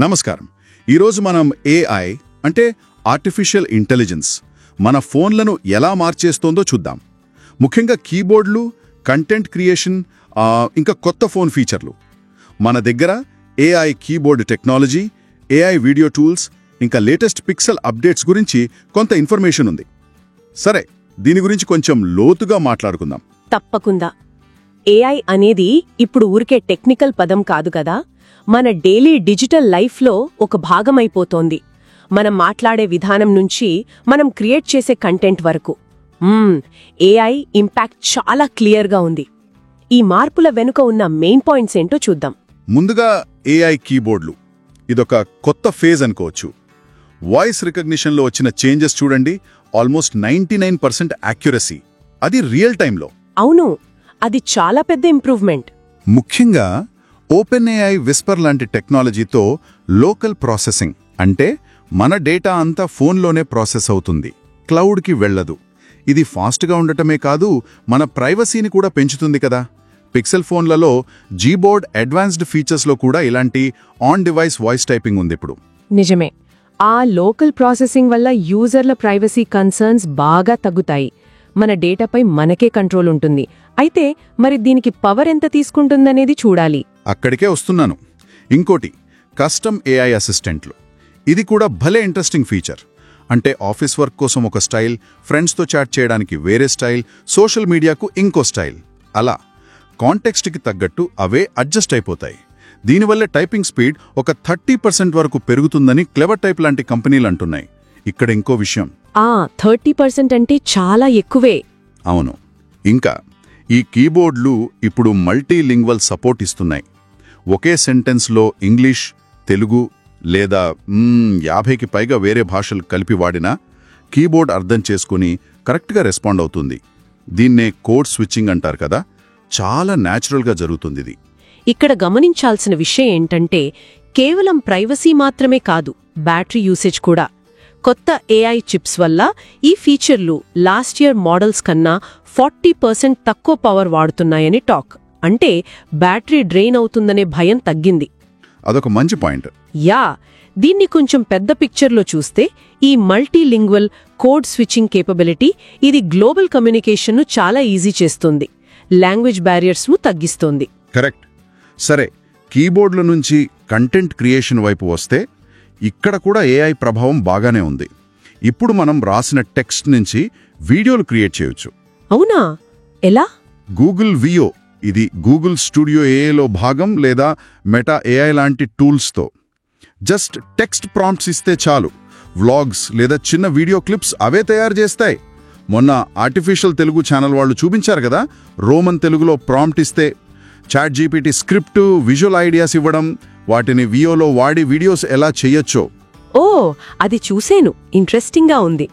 నమస్కారం. ఈరోజు మనం ఏఐ అంటే ఆర్టిఫిషియల్ ఇంటెలిజెన్స్ మన ఫోన్లను ఎలా మార్చేస్తోందో చూద్దాం. ముఖ్యంగా కీబోర్డ్లు, కంటెంట్ క్రియేషన్, ఇంకా కొత్త ఫోన్ ఫీచర్లు. మన దగ్గర AI keyboard technology, AI video tools, ఇంకా లేటెస్ట్ పిక్సెల్ అప్డేట్స్ గురించి కొంత ఇన్ఫర్మేషన్ ఉంది. సరే, దీని గురించి కొంచెం లోతుగా మాట్లాడుకుందాం. తప్పకుండా. ఏఐ అనేది ఇప్పుడు ఊరికే టెక్నికల్ పదం కాదు కదా, మన డైలీ డిజిటల్ లైఫ్లో ఒక భాగమైపోతోంది. మనం మాట్లాడే విధానం నుంచి మనం క్రియేట్ చేసే కంటెంట్ వరకు ఏఐ ఇంపాక్ట్ చాలా క్లియర్గా ఉంది. ఈ మార్పుల వెనుక ఉన్న మెయిన్ పాయింట్స్ ఏంటో చూద్దాం. ముందుగా ఏఐ కీబోర్డ్లు ఇదొక కొత్త ఫేజ్ అనుకోవచ్చు. వాయిస్ రికగ్నిషన్లో వచ్చిన చేంజెస్ చూడండి. ఆల్మోస్ట్ 99% యాక్యురసీ, అది రియల్ టైంలో. అవును, అది చాలా పెద్ద ఇంప్రూవ్మెంట్. ముఖ్యంగా ఓపెన్ ఏఐ విస్పర్ లాంటి టెక్నాలజీతో లోకల్ ప్రాసెసింగ్, అంటే మన డేటా అంతా ఫోన్లోనే ప్రాసెస్ అవుతుంది, క్లౌడ్కి వెళ్లదు. ఇది ఫాస్ట్గా ఉండటమే కాదు, మన ప్రైవసీని కూడా పెంచుతుంది కదా. పిక్సెల్ ఫోన్లలో జీబోర్డ్ అడ్వాన్స్డ్ ఫీచర్స్లో కూడా ఇలాంటి ఆన్ డివైస్ వాయిస్ టైపింగ్ ఉంది ఇప్పుడు. నిజమే. ఆ లోకల్ ప్రాసెసింగ్ వల్ల యూజర్ల ప్రైవసీ కన్సర్న్స్ బాగా తగ్గుతాయి. మన డేటాపై మనకే కంట్రోల్ ఉంటుంది. అయితే మరి దీనికి పవర్ ఎంత తీసుకుంటుందనేది చూడాలి. అక్కడికే వస్తున్నాను. ఇంకోటి, కస్టమ్ ఏఐ అసిస్టెంట్లు. ఇది కూడా భలే ఇంట్రెస్టింగ్ ఫీచర్. అంటే ఆఫీస్ వర్క్ కోసం ఒక స్టైల్, ఫ్రెండ్స్తో చాట్ చేయడానికి వేరే స్టైల్, సోషల్ మీడియాకు ఇంకో స్టైల్. అలా కాంటెక్స్ట్కి తగ్గట్టు అవే అడ్జస్ట్ అయిపోతాయి. దీనివల్ల టైపింగ్ స్పీడ్ ఒక 30% వరకు పెరుగుతుందని క్లెవర్ టైప్ లాంటి కంపెనీలు అంటున్నాయి. ఇక్కడ ఇంకో విషయం, 30% అంటే చాలా ఎక్కువే. అవును. ఇంకా ఈ కీబోర్డ్లు ఇప్పుడు మల్టీలింగ్వల్ సపోర్ట్ ఇస్తున్నాయి. ఒకే సెంటెన్స్లో ఇంగ్లీష్, తెలుగు లేదా 50కి పైగా వేరే భాషలు కలిపి వాడినా కీబోర్డ్ అర్థం చేసుకుని కరెక్ట్గా రెస్పాండ్ అవుతుంది. దీన్నే కోడ్ స్విచ్చింగ్ అంటారు కదా. చాలా న్యాచురల్గా జరుగుతుంది ఇది. ఇక్కడ గమనించాల్సిన విషయం ఏంటంటే, కేవలం ప్రైవసీ మాత్రమే కాదు, బ్యాటరీ యూసేజ్ కూడా. కొత్త ఏఐ చిప్స్ వల్ల ఈ ఫీచర్లు లాస్ట్ ఇయర్ మోడల్స్ కన్నా 40% తక్కువ పవర్ వాడుతున్నాయని టాక్. అంటే బ్యాటరీ డ్రెయిన్ అవుతుందనే భయం తగ్గింది. అదొక మంచి పాయింట్. దీన్ని కొంచెం పెద్ద పిక్చర్లో చూస్తే, ఈ మల్టీలింగ్వల్ కోడ్ స్విచ్చింగ్ కేపబిలిటీ ఇది గ్లోబల్ కమ్యూనికేషన్ను చాలా ఈజీ చేస్తుంది, లాంగ్వేజ్ బ్యారియర్స్ను తగ్గిస్తోంది. కరెక్ట్. సరే, కీబోర్డ్ల నుంచి కంటెంట్ క్రియేషన్ వైపు వస్తే ఇక్కడ కూడా ఏఐ ప్రభావం బాగానే ఉంది. ఇప్పుడు మనం రాసిన టెక్స్ట్ నుంచి వీడియోలు క్రియేట్ చేయొచ్చు. అవునా? ఎలా? గూగుల్ వియో, ఇది గూగుల్ స్టూడియో ఏఐలో భాగం, లేదా మెటా ఏఐ లాంటి టూల్స్తో జస్ట్ టెక్స్ట్ ప్రాంప్ట్స్ ఇస్తే చాలు, వ్లాగ్స్ లేదా చిన్న వీడియో క్లిప్స్ అవే తయారు చేస్తాయి. మొన్న ఆర్టిఫిషియల్ తెలుగు ఛానల్ వాళ్ళు చూపించారు కదా, రోమన్ తెలుగులో ప్రాంప్ట్ ఇస్తే ChatGPT script, visual ideas ఇవ్వడం, వాటిని వియోలో వాడి వీడియోస్ ఎలా చేయొచ్చో. అది చూసేను, ఇంట్రెస్టింగ్గా ఉంది.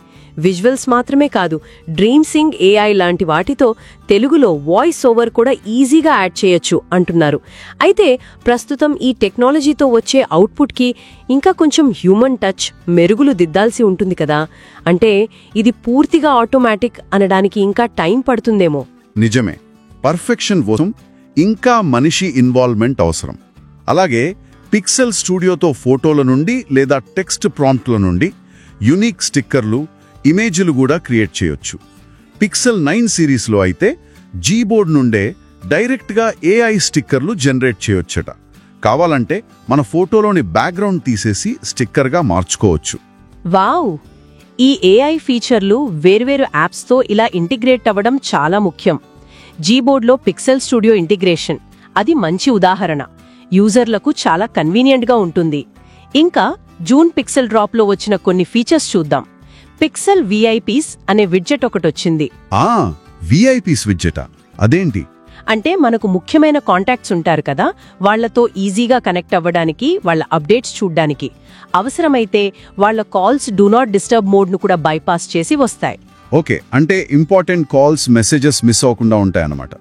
విజువల్స్ మాత్రమే కాదు, డ్రీమ్ సింగ్ ఏఐ లాంటి వాటితో తెలుగులో వాయిస్ ఓవర్ కూడా ఈజీగా యాడ్ చేయొచ్చు అంటున్నారు. అయితే ప్రస్తుతం ఈ టెక్నాలజీతో వచ్చే అవుట్పుట్కి ఇంకా కొంచెం హ్యూమన్ టచ్, మెరుగులు దిద్దాల్సి ఉంటుంది కదా. అంటే ఇది పూర్తిగా ఆటోమేటిక్ అనడానికి ఇంకా టైం పడుతుందేమో. నిజమే. పర్ఫెక్షన్ కోసం ఇంకా మనిషి ఇన్వాల్వ్మెంట్ అవసరం. అలాగే పిక్సెల్ స్టూడియోతో ఫోటోల నుండి లేదా టెక్స్ట్ ప్రాంప్ట్ల నుండి యునిక్ స్టిక్కర్లు, ఇమేజ్లు కూడా క్రియేట్ చేయొచ్చు. పిక్సెల్ 9 సిరీస్లో అయితే జీబోర్డ్ నుండే డైరెక్ట్గా ఏఐ స్టిక్కర్లు జనరేట్ చేయొచ్చట. కావాలంటే మన ఫోటోలోని బ్యాక్గ్రౌండ్ తీసేసి స్టిక్కర్గా మార్చుకోవచ్చు. వావ్! ఈ ఏఐ ఫీచర్లు వేర్వేరు యాప్స్తో ఇలా ఇంటిగ్రేట్ అవ్వడం చాలా ముఖ్యం. జీబోర్డ్లో పిక్సెల్ స్టూడియో ఇంటిగ్రేషన్, అది మంచి ఉదాహరణ. యూజర్లకు చాలా కన్వీనియంట్గా ఉంటుంది. ఇంకా జూన్ పిక్సెల్ డ్రాప్లో వచ్చిన కొన్ని ఫీచర్స్ చూద్దాం. పిక్సెల్ విఐపీస్ అనే విడ్జెట్ ఒకటొచ్చింది. విఐపీస్ విడ్జెటా? అదేంటి? అంటే మనకు ముఖ్యమైన కాంటాక్ట్స్ ఉంటారు కదా, వాళ్లతో ఈజీగా కనెక్ట్ అవ్వడానికి, వాళ్ళ అప్డేట్స్ చూడ్డానికి, అవసరమైతే వాళ్ళ కాల్స్ డూ నాట్ డిస్టర్బ్ మోడ్ను కూడా బైపాస్ చేసి వస్తాయి. ఓకే, అంటే ఇంపార్టెంట్ కాల్స్, మెసేజెస్ మిస్ అవ్వకుండా ఉంటాయన్నమాట.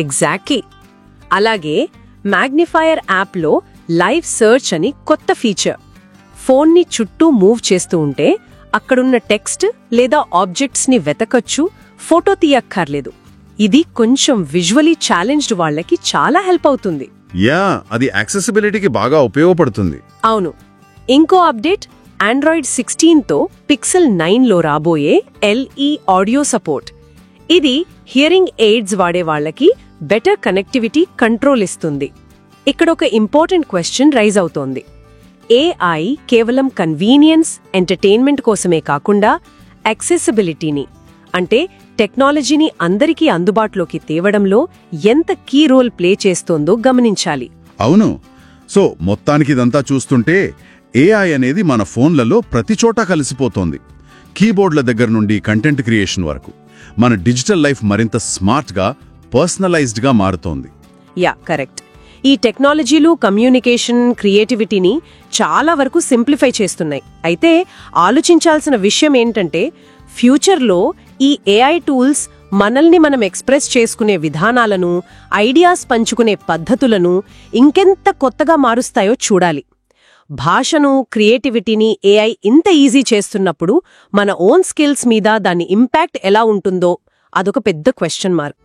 ఎగ్జాక్ట్లీ. అలాగే మ్యాగ్నిఫైయర్ యాప్లో లైవ్ సర్చ్ అని కొత్త ఫీచర్. ఫోన్ని చుట్టూ మూవ్ చేస్తూ ఉంటే అక్కడున్న టెక్స్ట్ లేదా ఆబ్జెక్ట్స్ని వెతకచ్చు, ఫోటో తీయక్కర్లేదు. ఇది కొంచెం విజువలీ ఛాలెంజ్డ్ వాళ్ళకి చాలా హెల్ప్ అవుతుంది. అది యాక్సెసిబిలిటీకి బాగా ఉపయోగపడుతుంది. అవును. ఇంకో అప్డేట్, ఆండ్రాయిడ్ 16తో పిక్సెల్ 9లో రాబోయే LE ఆడియో సపోర్ట్. ఇది హియరింగ్ ఎయిడ్స్ వాడే వాళ్ళకి బెటర్ కనెక్టివిటీ కంట్రోల్ ఇస్తుంది. ఇక్కడ ఒక ఇంపార్టెంట్ క్వశ్చన్ రైజ్ అవుతోంది. AI కేవలం కన్వీనియన్స్, ఎంటర్టైన్మెంట్ కోసమే కాకుండా యాక్సెసిబిలిటీని, అంటే టెక్నాలజీని అందరికీ అందుబాటులోకి తేవడంలో ఎంత కీ రోల్ ప్లే చేస్తోందో గమనించాలి. అవును. సో మొత్తానికి ఇదంతా చూస్తుంటే AI అనేది మన ఫోన్లలో ప్రతి చోటా కలిసిపోతోంది. కీబోర్డ్ల దగ్గర నుండి కంటెంట్ క్రియేషన్ వరకు మన డిజిటల్ లైఫ్ మరింత స్మార్ట్గా, పర్సనలైజ్డ్గా మారుతోంది. Yeah, correct. ఈ టెక్నాలజీలు కమ్యూనికేషన్, క్రియేటివిటీని చాలా వరకు సింప్లిఫై చేస్తున్నాయి. అయితే ఆలోచించాల్సిన విషయం ఏంటంటే, ఫ్యూచర్లో ఈ AI టూల్స్ మనల్ని మనం ఎక్స్ప్రెస్ చేసుకునే విధానాలను, ఐడియాస్ పంచుకునే పద్ధతులను ఇంకెంత కొత్తగా మారుస్తాయో చూడాలి. భాషను, క్రియేటివిటీని AI ఇంత ఈజీ చేస్తున్నప్పుడు మన ఓన్ స్కిల్స్ మీద దాని ఇంపాక్ట్ ఎలా ఉంటుందో అదొక పెద్ద క్వశ్చన్ మార్క్.